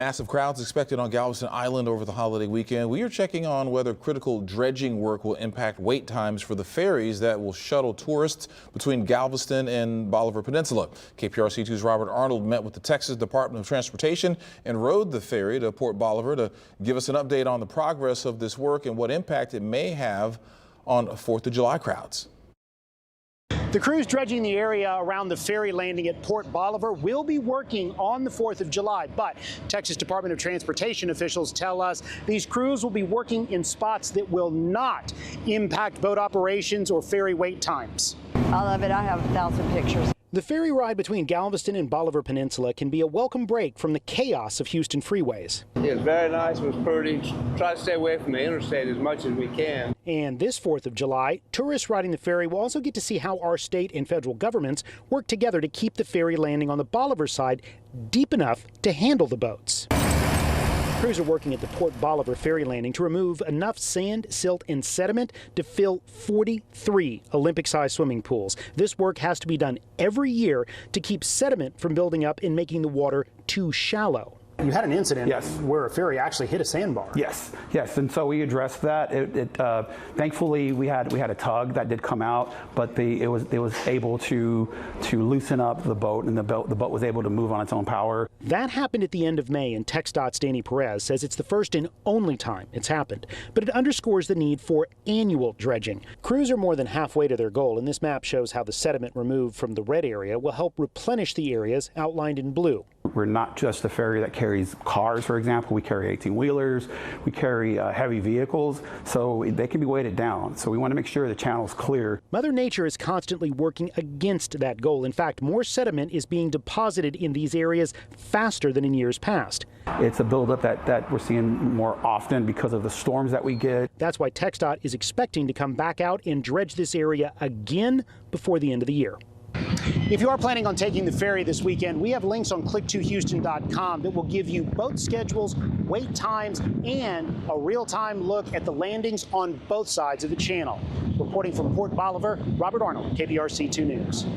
Massive crowds expected on Galveston Island over the holiday weekend. We are checking on whether critical dredging work will impact wait times for the ferries that will shuttle tourists between Galveston and Bolivar Peninsula. KPRC2's Robert Arnold met with the Texas Department of Transportation and rode the ferry to Port Bolivar to give us an update on the progress of this work and what impact it may have on 4th of July crowds. The crews dredging the area around the ferry landing at Port Bolivar will be working on the 4th of July, but Texas Department of Transportation officials tell us these crews will be working in spots that will not impact boat operations or ferry wait times. I love it. I have 1,000 pictures. The ferry ride between Galveston and Bolivar Peninsula can be a welcome break from the chaos of Houston freeways. It's very nice. It was pretty. Try to stay away from the interstate as much as we can. And this 4th of July, tourists riding the ferry will also get to see how our state and federal governments work together to keep the ferry landing on the Bolivar side deep enough to handle the boats. Crews are working at the Port Bolivar ferry landing to remove enough sand, silt, and sediment to fill 43 Olympic-sized swimming pools. This work has to be done every year to keep sediment from building up and making the water too shallow. You had an incident where a ferry actually hit a sandbar. Yes, and so we addressed that. Thankfully, we had a tug that did come out, but it was able to loosen up the boat, and the boat was able to move on its own power. That happened at the end of May, and TxDOT's Danny Perez says it's the first and only time it's happened. But it underscores the need for annual dredging. Crews are more than halfway to their goal, and this map shows how the sediment removed from the red area will help replenish the areas outlined in blue. We're not just a ferry that carries cars, for example. We carry 18-wheelers, we carry heavy vehicles, so they can be weighted down. So we want to make sure the channel's clear. Mother Nature is constantly working against that goal. In fact, more sediment is being deposited in these areas faster than in years past. It's a buildup that we're seeing more often because of the storms that we get. That's why TxDOT is expecting to come back out and dredge this area again before the end of the year. If you are planning on taking the ferry this weekend, we have links on click2houston.com that will give you boat schedules, wait times, and a real-time look at the landings on both sides of the channel. Reporting from Port Bolivar, Robert Arnold, KPRC 2 News.